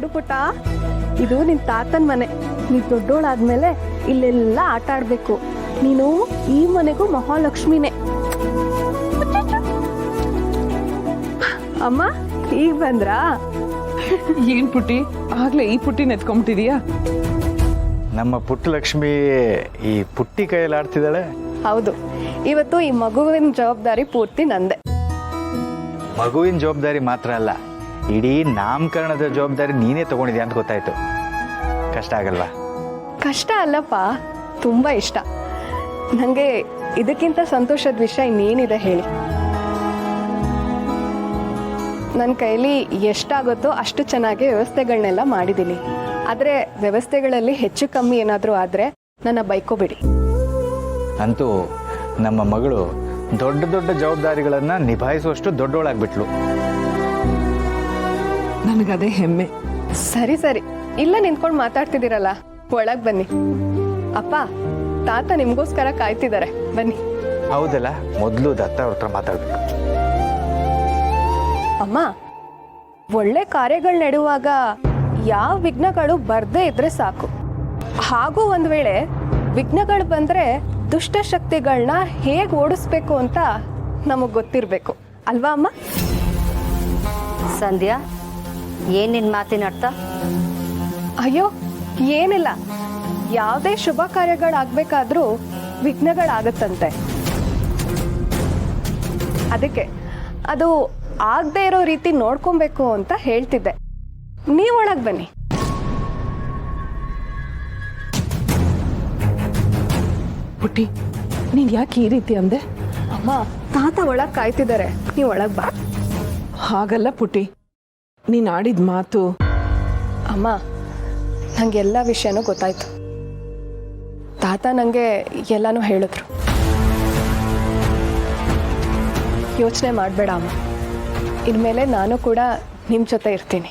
ನೋಡು ಪುಟ್ಟ, ಇದು ನಿನ್ ತಾತನ್ ಮನೆ. ನೀ ದೊಡ್ಡೋಳಾದ್ಮೇಲೆ ಇಲ್ಲೆಲ್ಲ ಆಟ ಆಡ್ಬೇಕು. ನೀನು ಈ ಮನೆಗೂ ಮಹಾಲಕ್ಷ್ಮಿನೇ. ಅಮ್ಮ ಈಗ ಬಂದ್ರಾ? ಏನ್ ಪುಟ್ಟಿ, ಆಗ್ಲೇ ಈ ಪುಟ್ಟಿ ನೆತ್ಕೊಂಡ್ಬಿಟ್ಟಿದೀಯಾ? ನಮ್ಮ ಪುಟ್ಟ ಲಕ್ಷ್ಮಿ ಈ ಪುಟ್ಟಿ ಕೈಯಲ್ಲಿ ಆಡ್ತಿದ್ದಾಳೆ. ಹೌದು, ಇವತ್ತು ಈ ಮಗುವಿನ ಜವಾಬ್ದಾರಿ ಪೂರ್ತಿ ನಂದೆ. ಮಗುವಿನ ಜವಾಬ್ದಾರಿ ಮಾತ್ರ ಅಲ್ಲ, ಇಡೀ ನಾಮಕರಣದ ಜವಾಬ್ದಾರಿ ನೀನೇ ತಗೊಂಡಿದ್ಯಾ ಅಂತ ಗೊತ್ತಾಯ್ತು. ಕಷ್ಟ ಆಗಲ್ವಾ? ಕಷ್ಟ ಅಲ್ಲಪ್ಪ, ತುಂಬಾ ಇಷ್ಟ. ನಂಗೆ ಇದಕ್ಕಿಂತ ಸಂತೋಷದ ವಿಷಯ ಇನ್ನೇನಿದೆ ಹೇಳಿ. ನನ್ನ ಕೈಲಿ ಎಷ್ಟಾಗುತ್ತೋ ಅಷ್ಟು ಚೆನ್ನಾಗಿ ವ್ಯವಸ್ಥೆಗಳನ್ನೆಲ್ಲ ಮಾಡಿದ್ದೀನಿ. ಆದರೆ ವ್ಯವಸ್ಥೆಗಳಲ್ಲಿ ಹೆಚ್ಚು ಕಮ್ಮಿ ಏನಾದರೂ ಆದರೆ ನನ್ನ ಬೈಕೋಬಿಡಿ. ಅಂತೂ ನಮ್ಮ ಮಗಳು ದೊಡ್ಡ ದೊಡ್ಡ ಜವಾಬ್ದಾರಿಗಳನ್ನು ನಿಭಾಯಿಸುವಷ್ಟು ದೊಡ್ಡೋಳಾಗ್ಬಿಟ್ಲು. ನನಗದೇ ಹೆಮ್ಮೆ. ಸರಿ ಸರಿ, ಇಲ್ಲ ನಿಂತ್ಕೊಂಡು ಮಾತಾಡ್ತಿದ್ದೀರಲ್ಲ, ಒಳಗೆ ಬನ್ನಿ. ಅಪ್ಪ, ತಾತ ನಿಮಗೋಸ್ಕರ ಕಾಯ್ತಿದ್ದಾರೆ, ಬನ್ನಿ. ಹೌದಲ್ಲ, ಮೊದಲು ದತ್ತ ಅವ್ರ ಹತ್ರ ಮಾತಾಡ್ಬೇಕು. ಅಮ್ಮ, ಒಳ್ಳೆ ಕಾರ್ಯಗಳು ನಡೆಯುವಾಗ ಯಾವ ವಿಘ್ನಗಳು ಬರ್ದೇ ಇದ್ರೆ ಸಾಕು. ಹಾಗೂ ಒಂದು ವೇಳೆ ವಿಘ್ನಗಳು ಬಂದರೆ ದುಷ್ಟಶಕ್ತಿಗಳನ್ನ ಹೇಗೆ ಓಡಿಸ್ಬೇಕು ಅಂತ ನಮಗೆ ಗೊತ್ತಿರಬೇಕು ಅಲ್ವಾ ಅಮ್ಮ? ಸಂಧ್ಯಾ, ಏನ್ ನಿನ್ ಮಾತಿನ ಅರ್ಥ? ಅಯ್ಯೋ ಏನಿಲ್ಲ, ಯಾವುದೇ ಶುಭ ಕಾರ್ಯಗಳಾಗಬೇಕಾದ್ರೂ ವಿಘ್ನಗಳಾಗತ್ತಂತೆ. ಅದಕ್ಕೆ ಅದು ಆಗದೆ ಇರೋ ರೀತಿ ನೋಡ್ಕೊಬೇಕು ಅಂತ ಹೇಳ್ತಿದ್ದೆ. ನೀವೊಳಗೆ ಬನ್ನಿ. ಪುಟ್ಟಿ, ನೀನ್ ಯಾಕೆ ಈ ರೀತಿ ಅಂದೆ? ಅಮ್ಮ, ತಾತ ಒಳಗೆ ಕಾಯ್ತಿದ್ದಾರೆ, ನೀವು ಒಳಗೆ ಬಾ. ಹಾಗಲ್ಲ ಪುಟ್ಟಿ, ನೀನ್ ಆಡಿದ ಮಾತು. ಅಮ್ಮ, ನನಗೆಲ್ಲ ವಿಷಯನೂ ಗೊತ್ತಾಯ್ತು. ತಾತ ನನಗೆ ಎಲ್ಲನೂ ಹೇಳಿದ್ರು. ಯೋಚನೆ ಮಾಡಬೇಡ ಅಮ್ಮ, ಇನ್ಮೇಲೆ ನಾನು ಕೂಡ ನಿಮ್ಮ ಜೊತೆ ಇರ್ತೀನಿ.